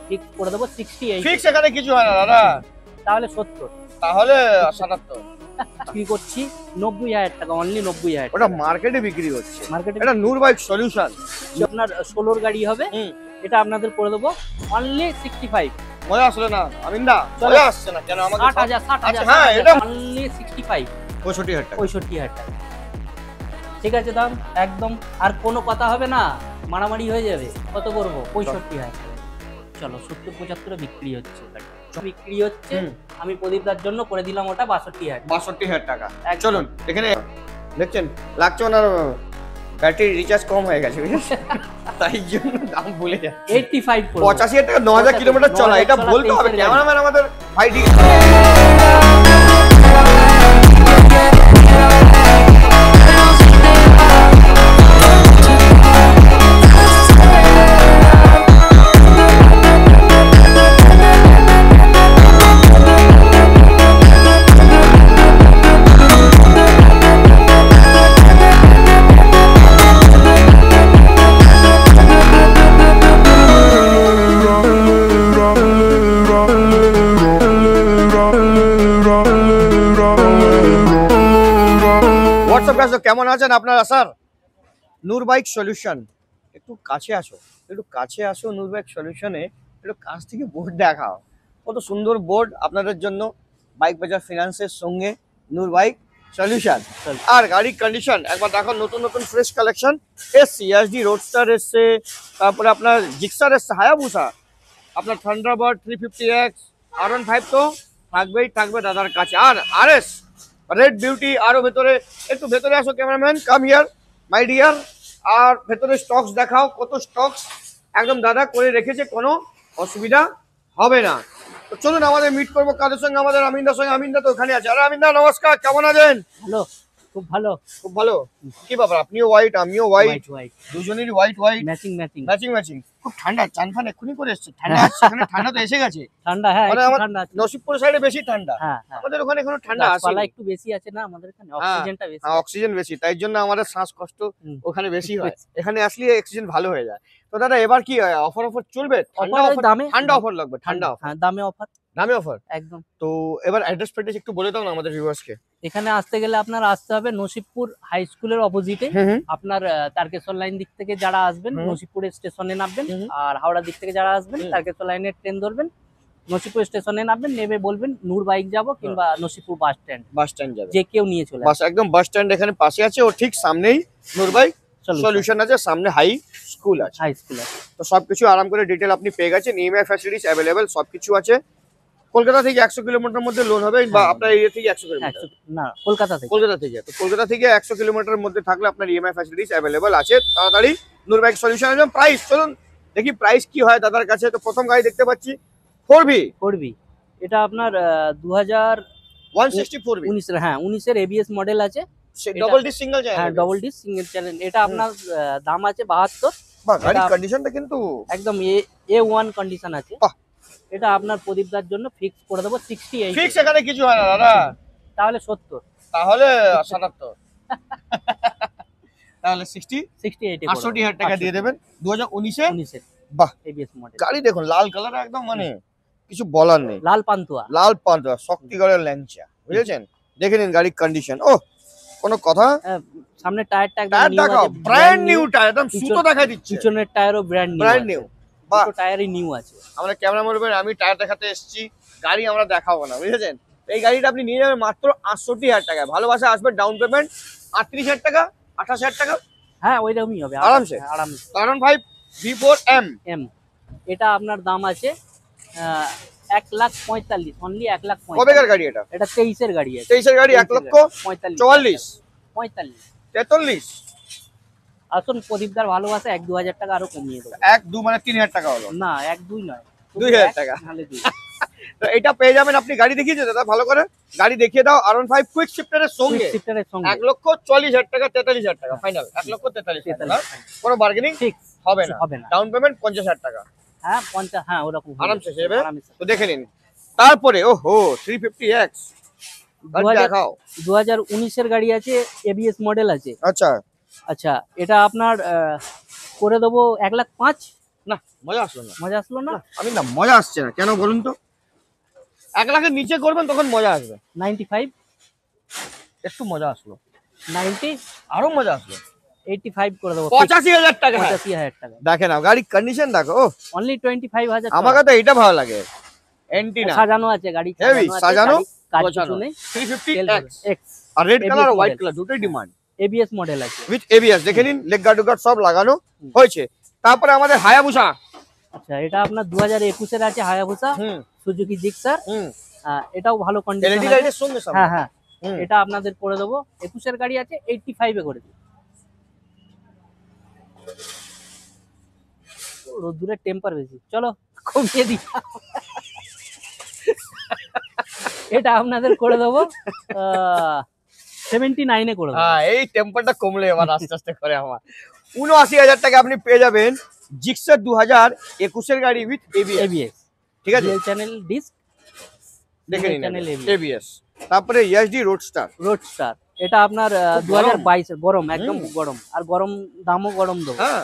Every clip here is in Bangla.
ফিক্স করে দেবো 68। ফিক্স এখানে কিছু হয় না দাদা, তাহলে 70, তাহলে 77 বিক্রি করছি 90,000 টাকা, অনলি 90,000। ওটা মার্কেটে বিক্রি হচ্ছে, মার্কেটে এটা নূর বাইক সলিউশন। আপনার 16 গাড়ি হবে, এটা আপনাদের করে দেবো অনলি 65। মজা আসলে না আমিন্দা, মজা আসছে না কেন আমাকে 60,000 হ্যাঁ এটা অনলি 65, 65,000 টাকা। 65,000 টাকা ঠিক আছে দাম একদম। আর কোনো কথা হবে না, মারামারি হয়ে যাবে। কত করবো? 65,000। চলো 70-75 বিক্রি হচ্ছে, বিক্রি হচ্ছে। আমি প্রদীপদার জন্য করে দিলাম ওটা 62,000। 62,000 টাকা। চলুন এখানে দেখছেন লাগছে ওনার ব্যাটারি রিচার্জ কম হয়ে গেছে তাই জন্য দাম বলে যায় 85 85,000 টাকা 9,000 কিলোমিটার চলা, এটা বলতে হবে ক্যামেরাম্যান আমাদের ভাই। ঠিক কেমন আছেন আপনারা স্যার? নূর বাইক সলিউশন, একটু কাছে আসো, একটু কাছে আসো নূর বাইক সলিউশনে, একটু কাছ থেকে বোর্ড দেখাও। কত সুন্দর বোর্ড আপনাদের জন্য, বাইক বাজার ফিনান্সের সঙ্গে নূর বাইক সলিউশন। আর গাড়ির কন্ডিশন একবার দেখো, নতুন নতুন ফ্রেশ কালেকশন এসছে, ইয়াসডি রোডস্টার এসছে, তারপরে আপনার জিক্সার এসছে, হায়াবুসা, আপনার থান্ডারবার্ড 350X, R15 তো থাকবেই থাকবে দাদার কাছে। আর আরএস রেড বিউটি আরো ভেতরে, একটু ভেতরে আসো cameraman, come here my dear. আর ভেতরে স্টকস দেখাও, কত স্টকস একদম দাদা করে রেখেছে, কোনো অসুবিধা হবে না। তো চলুন আমাদের মিট করবো কাদের সঙ্গে, আমাদের আমিনদার সঙ্গে। আমিনদা তো ওখানে আছে। আরে আমিনদা নমস্কার, কেমন আছেন? হ্যালো, খুব ভালো, খুব ভালো। কি ব্যাপার, আপনিও হোয়াইট আমিও হোয়াইট, দুজনেরই white white, matching matching matching matching. খুব ঠান্ডা, চান ফান এক্ষুনি করে এসছে, ঠান্ডা আসছে এখানে, ঠান্ডা তো এসে গেছে। ঠান্ডা, হ্যাঁ ঠান্ডা নসিবপুর সাইডে বেশি ঠান্ডা, আমাদের ওখানে এখনো ঠান্ডা আসে, পালা একটু বেশি আছে না আমাদের এখানে, অক্সিজেনটা বেশি, অক্সিজেন বেশি, তাই জন্য আমাদের শ্বাসকষ্ট ওখানে বেশি হয়, এখানে আসলে অক্সিজেন ভালো হয়ে যায়। তো দাদা এবার কি অফার অফার চলবে? ঠান্ডা অফার লাগবে, ঠান্ডা অফার, দামে অফার, দামে অফার একদম। তো এবার অ্যাড্রেস ফ্যাড্রেস একটু বলে দাও না আমাদের ভিউয়ার্সকে। এখানে আসতে গেলে আপনার আসতে হবে নসিবপুর হাই স্কুলের অপোজিটে। আপনার তারকেশ্বর লাইন দিক থেকে যারা আসবেন নসিবপুরের স্টেশনে নামবেন, আর হাওড়া দিক থেকে যারা আসবেন তারকেশ্বর লাইনের ট্রেন ধরবেন, নসিবপুর স্টেশনে নামবেন, নেমে বলবেন নূর বাইক যাব কিংবা নসিবপুর বাস স্ট্যান্ড যাবে, যে কেউ নিয়ে চলে বাস একদম বাস স্ট্যান্ড এখানে পাশে আছে, ও ঠিক সামনেই নূর বাইক সলিউশন আছে, সামনে হাই স্কুল আছে, তো সবকিছু আরাম করে ডিটেল আপনি পেয়ে গেছেন। ইএমআই ফ্যাসিলিটিস অ্যাভেলেবেল, সবকিছু আছে। কলকাতা থেকে 100 কিলোমিটার মধ্যে লোন হবে, বা আপনার এরিয়া থেকে 100 কিলোমিটার না, কলকাতা থেকে তো কলকাতা থেকে 100 কিলোমিটার মধ্যে থাকলে আপনার ইএমআই ফ্যাসিলিটিস অ্যাভেলেবল আছে। তাড়াতাড়ি নূর বাইক সলিউশন একদম। প্রাইস চলুন দেখি প্রাইস কি হয় দাদার কাছে। তো প্রথম গাড়ি দেখতে পাচ্ছি 4V, এটা আপনার 2000 হ্যাঁ 19 এর এবিএস মডেল আছে, ডবল ডিস সিঙ্গেল চ্যানেল, হ্যাঁ ডবল ডিস সিঙ্গেল চ্যানেল। এটা আপনার দাম আছে 72। বাহ, গাড়ির কন্ডিশনটা কিন্তু একদম A1 কন্ডিশন আছে। এটা আপনার প্রদীপদার জন্য ফিক্স করে দেবো 68। ফিক্স এখানে কিছু হয় না দাদা, তাহলে 70, তাহলে 77 তাহলে 68 68,000 টাকা দিয়ে দেবেন। 2019 এর বাহ এবিএস মডেল গাড়ি দেখুন, লাল কালার একদম, মানে কিছু বলার নেই, লাল পান্তুয়া শক্তিগড়ের ল্যাংচা, বুঝেছেন? দেখে নিন গাড়ির কন্ডিশন। ও কোনো কথা, সামনে টায়ারটা একদম ব্র্যান্ড নিউ টায়ার, একদম সুতো দেখাই দিচ্ছে। পিছনের টায়ারও ব্র্যান্ড নিউ, বাহ টায়ারই নিউ আছে। আমরা ক্যামেরা বলবেন আমি টায়ার দেখাতে এসেছি, গাড়ি আমরা দেখাবো না, বুঝেছেন? এই গাড়িটা আপনি নিয়ে যাবেন মাত্র 68,000 টাকায়। ভালোবাসা আসবে, ডাউন পেমেন্ট 38,000 টাকা, 28,000 টাকা, হ্যাঁ ওইরকমই হবে আরামসে। কারণ ভাই V4M এটা আপনার দাম আছে 1,45,000, অনলি 1,45,000। কবেকার গাড়ি এটা? এটা 23 এর গাড়ি আছে, 23 এর গাড়ি, 1,44,43 আসুন প্রদীপদার ভালোবাসা 1-2 হাজার টাকা আরো কমিয়ে দেবো। 1-2 মানে 3,000 টাকা হলো না, 1-2 নয়, 2,000 টাকা। তো এটা পেয়ে যাবেন। আপনি গাড়ি দেখিয়েছে দাদা, ভালো করে গাড়ি দেখিয়ে দাও। R15 কুইক শিফটারের সঙ্গে 1,40,000 টাকা, 43,000 টাকা ফাইনাল, 1,43,000 টাকা। কোনো বার্গেনিং হবে না। ডাউন পেমেন্ট 50,000 টাকা, হ্যাঁ 50, হ্যাঁ ওরকম আরামসে যাবে। তো দেখে নিন। তারপরে ওহো 350X দেখাও, 2019 এর গাড়ি আছে, এবিএস মডেল আছে। আচ্ছা আচ্ছা, এটা আপনার করে দেবো 1,05,000। না মজা আসলো না, মজা আসলো না। আমি না মজা আসছে না কেন বলুন তো? 1 লাখের নিচে করবেন তখন মজা আসবে। 95, একটু মজা আসলো, 90, আরো মজা আসলো। 85 করে দেবো। 85,000 টাকা। 85,000 টাকা। দেখেন না গাড়ির কন্ডিশন দেখো। অনলি 25,000। আমাকে তো এটা ভালো লাগে, এন্টিনা সাজানো আছে গাড়ি, হেভি সাজানো, কাজ কিছু নেই। 350X X আর রেড কালার আর ABS হোয়াইট model। কালার দুটোই ডিমান্ড। ABS মডেল আছে। উইথ ABS দেখে নিন, লেগ গার্ড সব লাগানো হয়েছে। তারপরে আমাদের হায়াবুসা। আচ্ছা, এটা আপনার 2021 এর আছে হায়াবুসা, হুম সুজুকি জিক্সার। হুম এটাও ভালো কন্ডিশন এলইডি আছে। লাইটের সঙ্গে সামনে। হ্যাঁ হ্যাঁ, হুম। এটা আপনাদের করে দেবো। 21 এর গাড়ি আছে, 85 এ করে দিই। রোদ্দুরের টেম্পার বেশি, চলো কমিয়ে দিই। এটা আপনাদের করে দেবো 79 এ করে দেবো। হ্যাঁ এই টেম্পারটা কমলে এবার আস্তে আস্তে করে আমার 79,000 টাকা আপনি পেয়ে যাবেন জিক্সার 2021 এর গাড়ি উইথ ABS। ABS ঠিক আছে, ডুয়াল চ্যানেল ডিস্ক, দেখে নিন চ্যানেল ABS। তারপরে ইয়াসডি রোডস্টার। রোডস্টার, এটা আপনার খুব গরম। 2022 এর গরম, একদম গরম, আর গরম দামও গরম দেবো। হ্যাঁ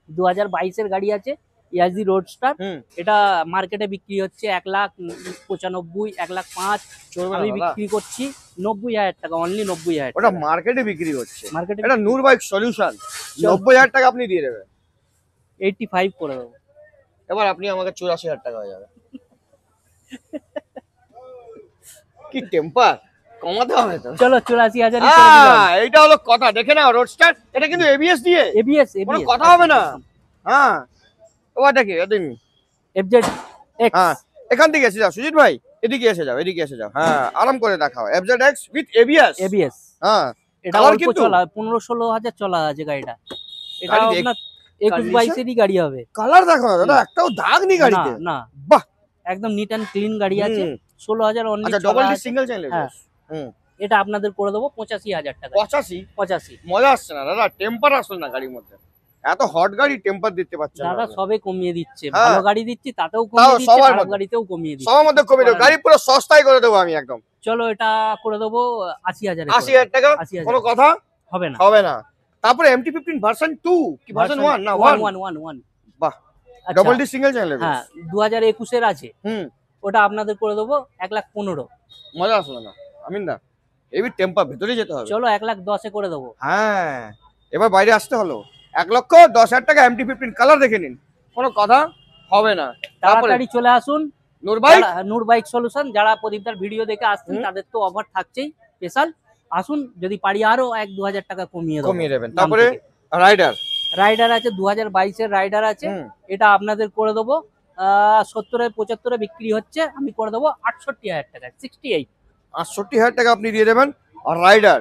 2022 এর গাড়ি আছে ইয়াজি রোডস্টার। হুম এটা মার্কেটে বিক্রি হচ্ছে 1,95,000, 1,05,000। চলবে না আমি দাদা, বিক্রি করছি 90,000 টাকা, অনলি 90,000 ওটা টাকা মার্কেটে বিক্রি হচ্ছে। মার্কেটে। এটা নূর বাইক সলিউশন 90,000 টাকা আপনি দিয়ে দেবেন। 85 করে দেবো। এবার আপনি আমাকে 84,000 টাকা হয়ে যাবে। কি টেম্পার, কমাতে হবে তো। চলো 84,000 এইটা হলো কথা, দেখে নাও রোডস্টার, এটা কিন্তু ABS দিয়ে এবিএস কোনো কথা হবে না। হ্যাঁ ওটা কি দিন। FZ X। হ্যাঁ এখান থেকে এসে যাও সুজিত ভাই, এদিকে এসে যাও, এদিকে এসে যাও। হ্যাঁ আরাম করে দেখাও FZX উইথ ABS। এবিএস হ্যাঁ এটা Colour অল্প কিন্তু? চলা, 15-16 হাজার চলা আছে গাড়িটা। এটা গাড়ি আপনার 21-22 এরই গাড়ি হবে। কালার দেখো না দাদা, একটাও দাগ নেই না গাড়িতে। না, বাহ একদম নিট অ্যান্ড ক্লিন গাড়ি আছে। হুম। 16,000 অনলি আচ্ছা ডবল ডি সিঙ্গেল চ্যানেল হ্যাঁ। হুম এটা আপনাদের করে দেবো 85,000 টাকা। 85 85 মজা আসছে না দাদা, টেম্পার আসলো না গাড়ির মধ্যে। এত হট গাড়ি টেম্পার দিতে পারছে না দাদা, আপনি। সবে কমিয়ে দিচ্ছে। হ্যাঁ। ভালো গাড়ি দিচ্ছি তাতেও কমিয়ে দিচ্ছে, সবার খারাপ মধ্যে। গাড়িতেও কমিয়ে দিচ্ছে। সবার মধ্যে কমে দেবো, গাড়ি পুরো সস্তায় করে দেবো আমি একদম। চলো এটা করে দেবো 80,000 80,000 টাকা 80,000 কোনো কথা হবে না। হবে না। তারপরে MT-15 ভার্সন 2 কি ভার্সন 1 না 1? 1 বাহ আচ্ছা, ডবল ডি সিঙ্গেল চ্যানেল। হ্যাঁ 2021 এর আছে, হুম ওটা আপনাদের করে দেবো 1,15,000। মজা আসলো না আমিন দা, এবি টেম্পার ভেতরে যেতে হবে। চলো 1,10,000 এ করে দেবো। হ্যাঁ এবার বাইরে আসতে হলো। 1,10,000 টাকা MT-15 কালার দেখে নিন, কোনো কথা হবে না। তারপরে তাড়াতাড়ি চলে আসুন নূর বাইক। নূর বাইক সলিউশন। যারা প্রদীপদার ভিডিও দেখে আসছেন হুম। তাদের তো অফার থাকছেই স্পেশাল। আসুন, যদি পারি আরো 1-2,000 টাকা কমিয়ে দেবো। কমিয়ে দেবেন। তারপরে রাইডার। রাইডার আছে 2022 এর রাইডার আছে, এটা আপনাদের করে দেবো 70-75 বিক্রি হচ্ছে, আমি করে দেবো 68,000 টাকা, 68। 68,000 টাকা আপনি দিয়ে দেবেন। আর রাইডার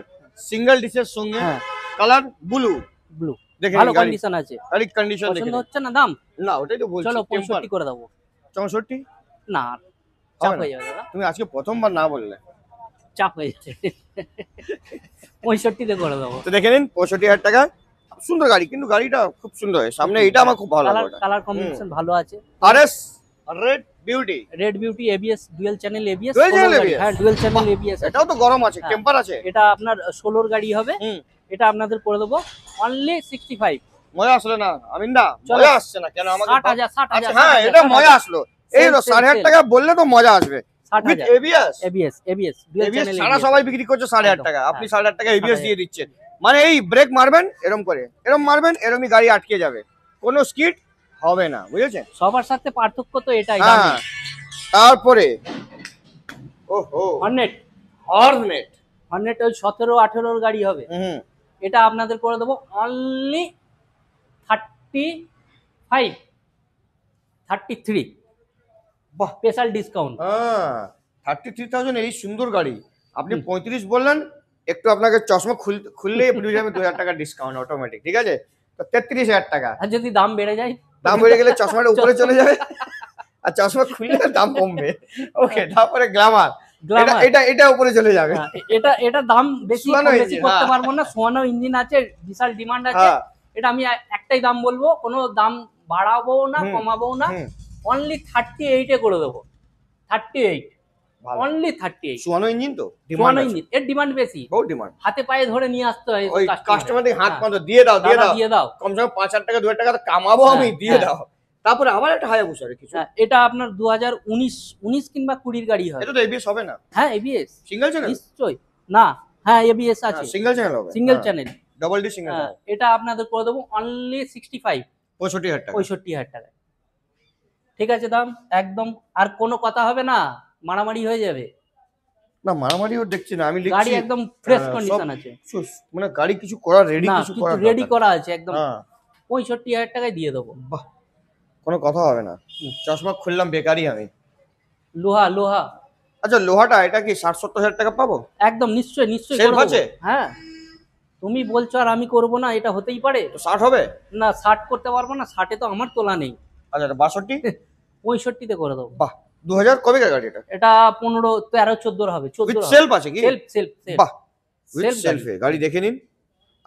সিঙ্গেল ডিসের সঙ্গে হ্যাঁ কালার ব্লু ব্লু, দেখে ভালো নিন গাড়ি, কন্ডিশন আছে। গাড়ির কন্ডিশন দেখে পছন্দ নিন। হচ্ছে না দাম? না ওটাই তো বলছি। চলো টেম্পার 65 করে দেবো। 64 না, চাপ হবে না। হয়ে যাবে দাদা, তুমি আজকে প্রথমবার না বললে। চাপ হয়ে যাচ্ছে। 65 করে দেবো। তো দেখে নিন 65,000 টাকা, সুন্দর গাড়ি, কিন্তু গাড়িটা খুব সুন্দর। সামনে এটা আমার খুব ভালো কালার লাগে। কালার কম্বিনেশন ভালো আছে। RS red beauty, red beauty ABS dual channel ABS। Dual channel ABS? হ্যাঁ ডুয়াল চ্যানেল ABS। এটাও তো গরম আছে, হ্যাঁ। টেম্পার আছে। এটা আপনার 16 গাড়ি হবে। হুম এটা আপনাদের করে দেবো অনলি 65। মজা আসলে না আমিন দা, চলো। মজা আসছে না কেন আমাকে? 60,000 আচ্ছা হ্যাঁ এটা মজা আসলো। এই তো 60,000 টাকা বললে তো মজা আসবে। With 60,000 ABS। ABS dual ABS channel ছাড়া সবাই বিক্রি করছে 60,000 টাকা, আপনি 60,000 টাকা ABS দিয়ে দিচ্ছেন। মানে এই ব্রেক মারবেন এরম করে, এরম মারবেন এরমই গাড়ি আটকে যাবে, কোনো স্কিড হবে না, বুঝেছেন? সবার সাথে পার্থক্য তো এটাই। হ্যাঁ তারপরে ওহো হর্নেট হর্নেট। ওই 17-18 গাড়ি হবে। হুম এটা আপনাদের করে দেবো অনলি 35, 33 বাহ স্পেশাল ডিসকাউন্ট। হ্যাঁ 33,000 এই সুন্দর গাড়ি আপনি 35 বললেন, একটু আপনাকে চশমা খুললে পেয়ে যাবে 2,000 টাকা ডিসকাউন্ট অটোমেটিক, ঠিক আছে? তো 33,000 টাকা। আর যদি দাম বেড়ে যায়, দাম বেড়ে গেলে চশমাটা উপরে চলে যাবে, আর চশমা খুললে দাম কমবে। ওকে তারপরে গ্ল্যামার, গ্ল্যামার এটা এটা উপরে চলে যাবে। এটা দাম বেশি সোয়ানো বেশি engine, করতে হ্যাঁ। পারবো না। সোয়ানো ইঞ্জিন আছে, বিশাল ডিমান্ড আছে। হ্যাঁ এটা আমি একটাই দাম বলবো, কোনো দাম বাড়াবো না হুম, কমাবো না। হুম, অনলি 38 এ করে দেবো। 38 ভালো। অনলি 38। সোয়ানো ইঞ্জিন তো সোয়ানো ইঞ্জিন, এর ডিমান্ড বেশি। বহুত ডিমান্ড। হাতে পায়ে ধরে নিয়ে আসতে হয় ওই customer-এর। কাস্টমারদের হাত হ্যাঁ, পাতো দিয়ে দাও দিয়ে দাদা দাও, দিয়ে দাও। কমসে কম 5,000 টাকা 2,000 টাকা তো কামাবো আমি, হ্যাঁ, দিয়ে হ্যাঁ। দাও। তারপরে আবার একটা হায়াবুসা রে কিছু। এটা আপনার 2019 কিংবা 20 গাড়ি হবে। এটা তো এবিএস হবে না? হ্যাঁ এবিএস সিঙ্গেল চ্যানেল? নিশ্চয়ই না, হ্যাঁ এবিএস আছে, সিঙ্গেল চ্যানেল হবে, single channel, double D single channel. এটা আপনাদের করে দেবো অনলি 65, 65,000 টাকা। 65,000 টাকায়। ঠিক আছে দাম একদম, আর কোনো কথা হবে না, মারামারি হয়ে যাবে না মারামারিও দেখছি না, আমি গাড়ি লিখছি একদম ফ্রেশ সব কন্ডিশন আছে, মানে গাড়ি কিছু করা রেডি, না কিছু কিছু করা রেডি করা আছে একদম, হ্যাঁ 65,000 টাকায় দিয়ে দেবো। বাহ, কোনো কথা হবে না। চশমা খুললাম বেকারি আমি। লোহা লোহা আচ্ছা লোহাটা এটা কি 60-70,000 টাকা পাবো? একদম নিশ্চয়ই নিশ্চয়ই সেলফ করে দেবো। আছে? হ্যাঁ তুমি বলছো আর আমি করব না, এটা হতেই পারে? তো 60 হবে? না 60 করতে পারবো না, 60-এ তো আমার তোলা নেই। আচ্ছা 62? 65-তে করে দেবো। বাহ, 2000 কবে গাড়ি এটা? এটা 15, 13, 14 হবে, 14 উইথ হবে। সেলফ আছে কি? সেলফ সেলফ বাহ, উইথ সেলফে গাড়ি দেখে নিন,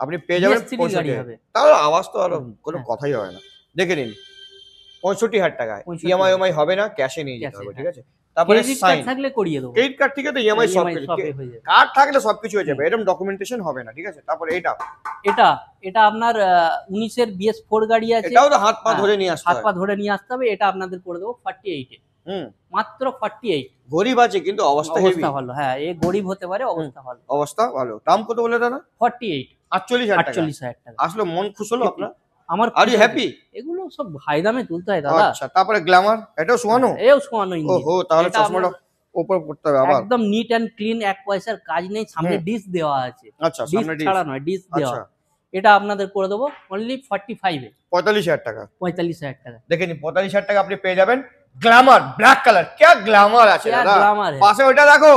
আপনি পেয়ে যাবেন BS3 গাড়ি 65,000 হবে। তাহলে আওয়াজ তো আর কোনো হ্যাঁ। কথাই হবে না। দেখে নিন 65,000 টাকায় 65,000 ইএমআই হবে না, ক্যাশে নিয়ে যেতে Cash এ, হবে, ঠিক আছে? তারপরে ক্রেডিট সাইন, কার্ড থাকলে করিয়ে দেবো, ক্রেডিট কার্ড থেকে তো ইএমআই সব EMI কিছু, সবই হয়ে যাবে। কার্ড থাকলে সবকিছু হয়ে যাবে, এরকম ডকুমেন্টেশন হবে না, ঠিক আছে? তারপরে এটা এটা এটা আপনার 19-এর BS4 গাড়ি আছে, এটাও তো হাত পা হ্যাঁ, ধরে নিয়ে আসতে হাত হয়। পা ধরে নিয়ে আসতে হবে। এটা আপনাদের করে দেবো 48-এ, হুম, মাত্র 48। গরিব আছে কিন্তু অবস্থা হেভি, অবস্থা ভালো, হ্যাঁ এ গরিব হতে পারে, অবস্থা ভালো। অবস্থা ভালো। দাম কত বলে দাদা? 48, 48,000 টাকা। 48,000 টাকা। আসলে মন খুশ হলো আপনার? আমার আর ইউ হ্যাপি? এগুলো সব হাই দামে তুলতে হয় দাদা। আচ্ছা তারপরে গ্ল্যামার, এটাও শোয়ানো? এও শোয়ানো ইঞ্জিন। ওহো, তাহলে এটা চশমাটা উপর পড়তে হবে আবার। একদম নিট এন্ড ক্লিন, এক পয়সার কাজ নেই, সামনে ডিস দেওয়া আছে, আচ্ছা ডিস সামনে ডিস, ছাড়া নয়, ডিস দেওয়া। আচ্ছা এটা আপনাদের করে দেবো অনলি 45-এ, 45,000 টাকা। 45,000 টাকা। দেখে নিন 45,000 টাকা আপনি পেয়ে যাবেন গ্ল্যামার ব্ল্যাক কালার। क्या গ্ল্যামার আছে क्या দাদা, ग्लैमर है। পাশে ওইটা দেখো,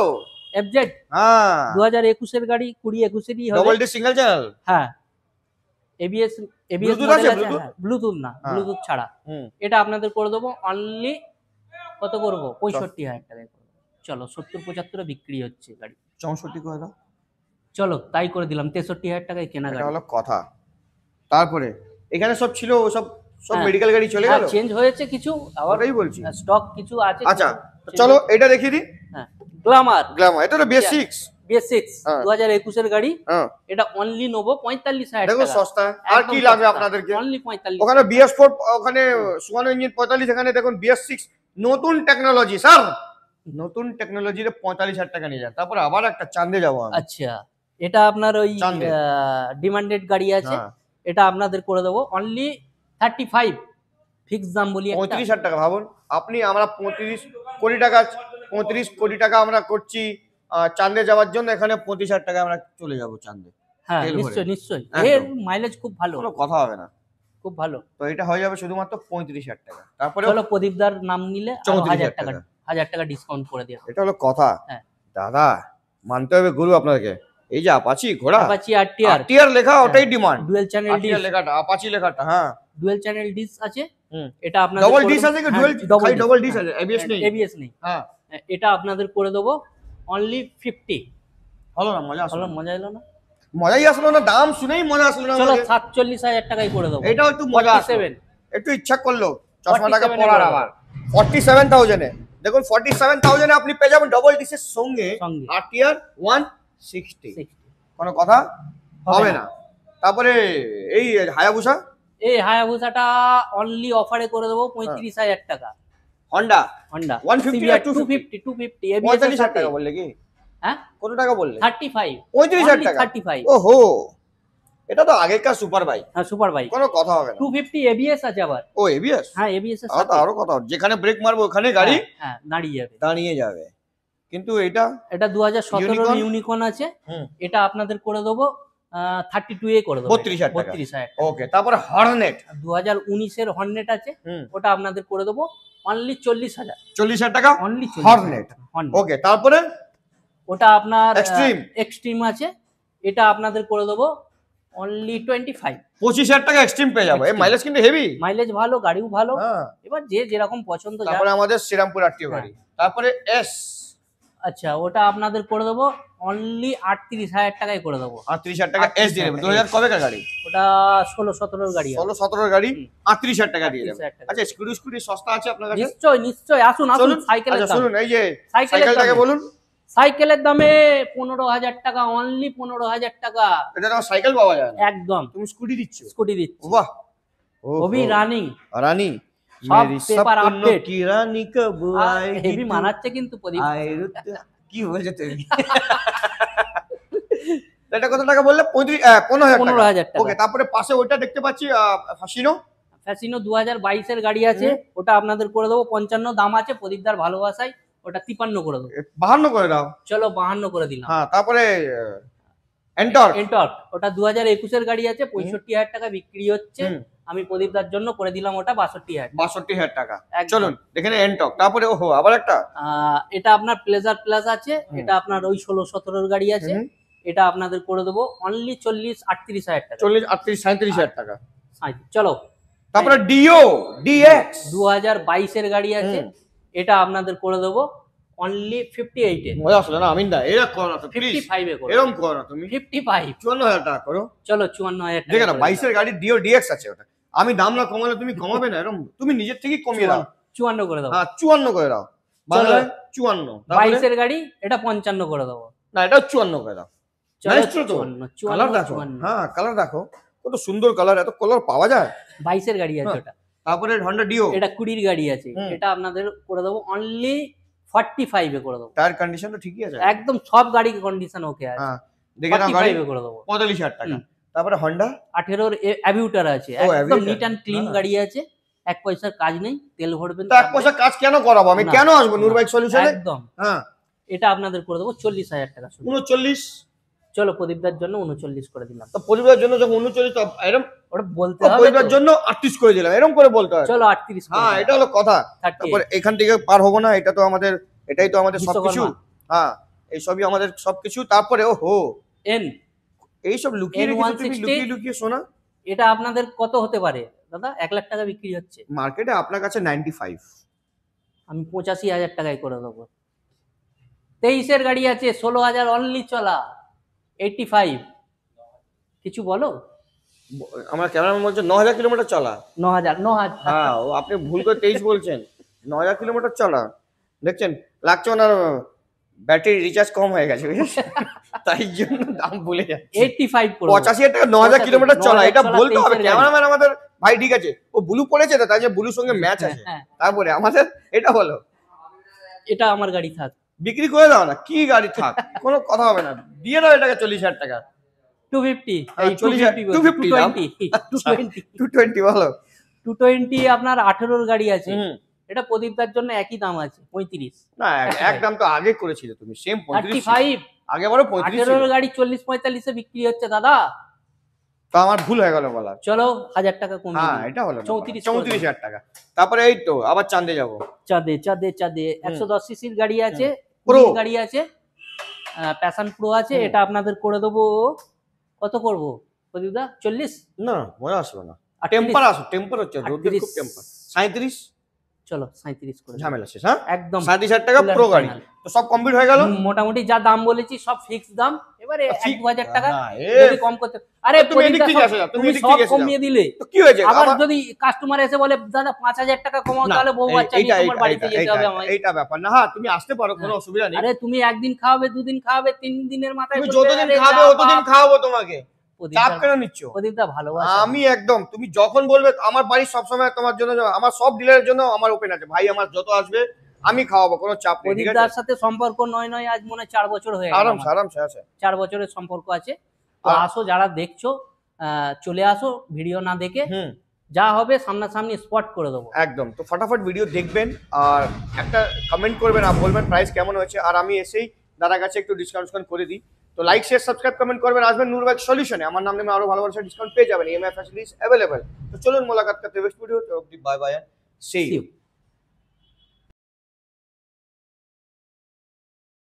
এফজেড হ্যাঁ 2021-এর গাড়ি, 20-21-এরই হবে। Double D single channel. হ্যাঁ এবিএস Bluetooth মডেল আছে, আছে, Bluetooth? হ্যাঁ ব্লুটুথ না, হ্যাঁ। ব্লুটুথ ছাড়া। হুম, এটা আপনাদের করে দেবো অনলি কত করবো, 65,000 টাকায় করবো। চলো 70-75-এ বিক্রি হচ্ছে গাড়ি, 64 করে দাও। চলো তাই করে দিলাম, 63,000 টাকায় কেনা এটা গাড়ি। হলো কথা। তারপরে এখানে সব ছিল, সব সব হ্যাঁ। মেডিকেল গাড়ি চলে গেল, চেঞ্জ হয়েছে কিছু, আবার ওটাই বলছি। স্টক কিছু আছে। আচ্ছা কিছু চলো এটা দেখিয়ে দিই। হ্যাঁ গ্ল্যামার গ্ল্যামার এটা তো বেসিক। BS6 হ্যাঁ। 2021-এর গাড়ি, হ্যাঁ এটা অনলি নেবো 45,000 দেখো টাকা। সস্তা, আর কি লাগবে আপনাদেরকে? অনলি 45। ওখানে BS4, ওখানে সুয়ানো ইঞ্জিন 45, এখানে দেখুন BS6 নতুন টেকনোলজি স্যার, নতুন টেকনোলজিতে 45,000 টাকা নিয়ে যান। তারপরে আবার একটা চাঁদে যাবো আমি। আচ্ছা এটা আপনার ওই চাঁদে। ডিমান্ডেড গাড়ি আছে, হ্যাঁ এটা আপনাদের করে দেবো অনলি 35, ফিক্স দাম বলি একটা। 35,000 টাকা। ভাবুন আপনি, আমরা 35 কোটি টাকা, 35 কোটি টাকা আমরা করছি চাঁদে যাওয়ার জন্য, এখানে 35,000 টাকা আমরা চলে যাবো চাঁদে। হ্যাঁ তেল ভরে। নিশ্চয়ই নিশ্চয়ই, একদম। এর মাইলেজ খুব ভালো, কোনো কথা হবে না, খুব ভালো। তো এটা হয়ে যাবে শুধুমাত্র 35,000 টাকা। তারপরে চলো প্রদীপদার নাম নিলে 34,000 1000 টাকা, 1000 টাকা ডিসকাউন্ট করে দিয়ে। এটা হলো কথা। হ্যাঁ। দাদা মানতে হবে গুরু আপনাদেরকে, এই যে আপাচি ঘোড়া, অ্যাপাচি আরটিআর আরটিআর লেখা, ওটাই demand. Dual channel disc, RTR লেখাটা, আপাচি লেখাটা, হ্যাঁ ডুয়াল চ্যানেল ডিস আছে। হুম। এটা আপনাদের ডবল করে ডিস দেবো- আছে কি? হ্যাঁ, ডুয়াল, double খালি disc, ডবল ডিস হ্যাঁ, আছে, এবিএস নেই। ABS নেই। হ্যাঁ এটা আপনাদের করে দেবো অনলি 50। হলো না, মজা আসলো হলো, না। মজা এলো না? মজাই আসলো না, দাম শুনেই মজা আসলো না চলো আমাদের। 47,000 টাকায় করে দেবো। এটাও একটু মজা আসলো, 47 একটু ইচ্ছা করলো চশমাটাকে 47 পরার এ আবার। 47,000 এ দেখুন, 47,000 এ আপনি পেয়ে যাবেন ডবল ডিসের সঙ্গে সঙ্গে আরটিআর 160। 60 কোনো কথা হবে হবে না। তারপরে এই হায়াবুসা, এই হায়াবুসাটা অনলি অফারে করে দেবো 35,000 টাকা। হন্ডা হন্ডা 150 CBR আর 250 250 ABS এর 45,000 সাথে। টাকা বললে কি? হ্যাঁ কত টাকা বললে? 35, 35,000 টাকা। 35। ওহো, এটা তো আগেকার সুপার বাইক, হ্যাঁ সুপার বাইক, কোনো কথা হবে না। 250 ABS আছে আবার। ও এবিএস, হ্যাঁ ABS এর আর সাথে। তো আরো কথা, যেখানে ব্রেক মারবো ওখানে গাড়ি হ্যাঁ দাঁড়িয়ে যাবে। দাঁড়িয়ে যাবে। কিন্তু এটা এটা 2017 Unicorn? ইউনিকর্ন আছে, হুম, এটা আপনাদের করে দেবো 32 এ করে দেবো। 32,000 টাকা। 32,000 ওকে। তারপরে হর্নেট, 2019-এর হর্নেট আছে, হুম, ওটা আপনাদের করে দেবো অনলি 40,000। 40,000 টাকা অনলি হর্নেট। ওকে। তারপরে ওটা আপনার Extreme? এক্সট্রিম আছে, এটা আপনাদের করে দেবো অনলি 25। 25,000 টাকা এক্সট্রিম পেয়ে যাবো। এই Extreme। মাইলেজ কিন্তু হেভি। মাইলেজ ভালো, গাড়িও ভালো, হ্যাঁ। এবার যে যেরকম পছন্দ যা। তারপরে আমাদের শ্রীরামপুর আরটিও গাড়ি। তারপরে এস, আচ্ছা ওটা আপনাদের করে দেবো অনলি 38,000 টাকায় করে দেবো। 38,000 টাকা এস দিয়ে দেবেন। 2000 কবেকার গাড়ি? ওটা 16-17 গাড়ি হবে। 16-17 গাড়ি, হুম। 38,000 টাকা দিয়ে দেবেন। 38,000 টাকা। আচ্ছা স্কুটি সস্তা আছে আপনার কাছে? নিশ্চয় নিশ্চয়, আসুন আসুন। চলুন। সাইকেলের আচ্ছা দাম, শুনুন, এই যে সাইকেলের সাইকেলটাকে দামে। বলুন। সাইকেলের দামে 15,000 টাকা, অনলি 15,000 টাকা। এটা তো সাইকেল পাওয়া যায় না, একদম তুমি স্কুটি দিচ্ছ। স্কুটি দিচ্ছি, বাহ, খুবই রানিং। রানি সব मेरी পেপার सपनों আপডেট। की रानी कब आएगी হেভি तू মানাচ্ছে কিন্তু প্রদীপ। आए रुत কি বলছে তুমি এটা কত টাকা বললে 15,000 টাকা 15,000 টাকা। ওকে তারপরে পাশে ওইটা দেখতে পাচ্ছি ফাসিনো ফ্যাসিনো 2022 এর গাড়ি আছে, ওটা আপনাদের করে দেবো 55, দাম আছে প্রদীপদার ভালোবাসায় ওটা 53 করে দেবো। 52 করে দাও চলো 52 করে দিলাম। হ্যাঁ তারপরে এন্টর্ক এন্টর্ক ওটা 2021 এর গাড়ি আছে, 65,000 টাকা বিক্রি হচ্ছে। আমি প্রদীপদার জন্য করে দিলাম ওটা 62,000 টাকা। 62,000 টাকা একদম। চলুন দেখে নিন এন্টর্ক তারপরে ওহো আবার একটা এটা আপনার প্লেজার প্লাস আছে, এটা আপনার ওই 16-17 এর গাড়ি আছে, এটা আপনাদের করে দেবো অনলি 40-38,000 টাকা। 40, 38, 37,000 টাকা চলো তারপরে ডিও ডিএক্স 2022 এর গাড়ি আছে, এটা আপনাদের করে দেবো অনলি 58 এ। মজা আসলে না আমিন দা এরকম করো না তো প্লিজ 55 এ করো। এরকম করো না তুমি 55 54,000 টাকা করো চলো 54,000 টাকা। দেখে না 22 এর গাড়ি ডিও ডিএক্স আছে ওটা আমি দাম না কমালে তুমি কমাবে না এরকম তুমি নিজের থেকেই কমিয়ে দাও 54 করে দাও। হ্যাঁ 54 করে দাও বাংলায় 54 22 এর গাড়ি এটা 55 করে দেবো। না এটা 54 করে দাও চলো Nice তো 54 কালার দেখো হ্যাঁ কালার দেখো কত সুন্দর কালার এত কালার পাওয়া যায় 22 এর গাড়ি আছে ওটা। তারপরে হন্ডা ডিও এটা 20 এর গাড়ি আছে, এটা আপনাদের করে দেবো অনলি 45 এ করে দেবো। টায়ার কন্ডিশন তো ঠিকই আছে একদম সব গাড়ি কন্ডিশন ওকে আছে। হ্যাঁ দেখে নাও গাড়ি 45 এ করে দেবো 45,000 টাকা তারপরে হন্ডা 18 এর অ্যাবিউটার আছে, ও, একদম অ্যাবিউটার। নিট অ্যান্ড ক্লিন গাড়ি আছে, এক পয়সার কাজ নেই, তেল ভরবেন তো এক পয়সা কাজ কেন করাবো আমি না, কেন আসবো নূর বাইক সলিউশনে একদম। হ্যাঁ এটা আপনাদের করে দেবো 40,000 টাকা শুধু। 39 চলো প্রদীপদার জন্য 39 করে দিলাম। তো পরিবারের জন্য যখন 39 তো এরকম ওটা বলতে হবে পরিবারের তো। জন্য 38 করে দিলাম এরকম করে বলতে হয় চলো 38 করে হ্যাঁ দিলাম। এটা হলো কথা 38 তারপরে এখান থেকে পার হবো না এটা তো আমাদের এটাই তো আমাদের সবকিছু বিশ্বকর্মা। হ্যাঁ এই সবই আমাদের সবকিছু তারপরে ওহো এন এই সব লুকিয়ে রেখেছো তুমি N160 লুকিয়ে লুকিয়ে শোনা এটা আপনাদের কত হতে পারে দাদা? 1 লাখ টাকা বিক্রি হচ্ছে, মার্কেটে আপনার কাছে 95 আমি 85,000 টাকায় করে দেবো। 23 এর গাড়ি আছে 16,000 অনলি চলা 85। কিছু বলো? আমার ক্যামেরাম্যান বলছে 9,000 কিলোমিটার চলা 9,000 হ্যাঁ ও আপনি ভুল করে 23 বলছেন 9,000 কিলোমিটার চলা দেখছেন লাগছে ওনার ব্যাটারি রিচার্জ কম হয়ে গেছে বুঝেছেন? তাই জন্য দাম ভুলে যাচ্ছে 85 করে 85,000 টাকা 9,000 কিলোমিটার চলা 9,000 এটা চলা, বলতে 23 হবে এর গাড়ি। ক্যামেরাম্যান আমাদের ভাই ঠিক আছে ও ব্লু পড়েছে তো তাই যে ব্লুর সঙ্গে ম্যাচ আছে হ্যাঁ, তারপরে আমাদের এটা বলো এটা আমার গাড়ি থাক। বিক্রি করে দাও না কি গাড়ি থাক কোনো কথা হবে না দিয়ে দাও এটাকে 40,000 টাকা 250 হ্যাঁ, এই 40,000 250 দাম। 220 220 বলো 220 আপনার 18 এর গাড়ি আছে, হুম এটা প্রদীপদার জন্য একই দাম আছে 35। না একদম তো আগে করেছিলে তুমি সেম 35 35 আগে বড় 35 18 এর গাড়ি 40-45 এ বিক্রি হচ্ছে দাদা। তো আমার ভুল হয়ে গেল বলা চলো 1000 টাকা কমিয়ে হ্যাঁ দিই। এটা হলো 34 34,000 টাকা তারপরে এই তো আবার চাঁদে যাবো চাঁদে 110 সিসির গাড়ি আছে, Pro। গাড়ি আছে, প্যাশন প্রো আছে, এটা আপনাদের করে দেবো কত করব প্রদীপদা? 40 না মজা আসবে না 38 টেম্পার আসো টেম্পার হচ্ছে রোদের খুব 38 টেম্পার 37 চলো 37 করে দিই। ঝামেলা শেষ হ্যাঁ একদম 37,000 টাকা Full and প্রো গাড়ি final। তো সব কমপ্লিট হয়ে গেল মোটামুটি যা দাম বলেছি সব ফিক্স দাম, এবারে ঠিক- 1-2,000 টাকা না, যদি কম করতে আরে তুমি এদিক প্রদীপদা থেকে সব- এসে যাও, তুমি তুমি এদিক সব থেকে এসে যাও। কমিয়ে দিলে, তো কি হয়েছে আবার আমার- যদি কাস্টমার এসে বলে দাদা 5,000 টাকা কমাও, না, তাহলে বউ বাচ্চা নিয়ে তোমার বাড়িতে যেতে হবে আমায়। এইটা ব্যাপার না হ্যাঁ তুমি আসতে পারো কোনো অসুবিধা নেই আরে তুমি একদিন খাওয়াবে, দুদিন খাওয়াবে, 3 দিনের মাথায় তুমি বলবে, যতদিন আরে খাবে যা ততদিন বাপ। খাওয়াবো তোমাকে প্রদীপদা- চাপ কেন নিচ্ছ প্রদীপদা ভালোবাসা। আমি একদম তুমি যখন বলবে আমার বাড়ি সবসময় তোমার জন্য আমার সব ডিলারের জন্য আমার ওপেন আছে ভাই আমার যত আসবে আমি খাওয়াবো কোনো চাপ নেই ঠিক আছে প্রদীপদার সাথে সম্পর্ক নয় আজ মনে হয় 4 বছর হয়ে গেল আরামসে আমার। আরামসে আছে 4 বছরের সম্পর্ক আছে। তো আর- আসো যারা দেখছো, চলে আসো ভিডিও না দেখে, হুম যা হবে সামনাসামনি স্পট করে দেবো। একদম তো ফটাফট ভিডিও দেখবেন আর একটা কমেন্ট করবেন আর বলবেন প্রাইস কেমন হয়েছে আর আমি এসেই দাদার কাছে একটু ডিসকাউন্ট করে দিই তো লাইক শেয়ার সাবস্ক্রাইব কমেন্ট করবেন আসবেন নূর বাইক সলিউশনে আমার নাম নেমে আরো ভালো ভালো ডিসকাউন্ট পেয়ে যাবেন ইএমআই ফ্যাসিলিটিস অ্যাভেলেবল তো চলুন মোলাকাত করতে নেক্সট ভিডিও তো bye bye see See you.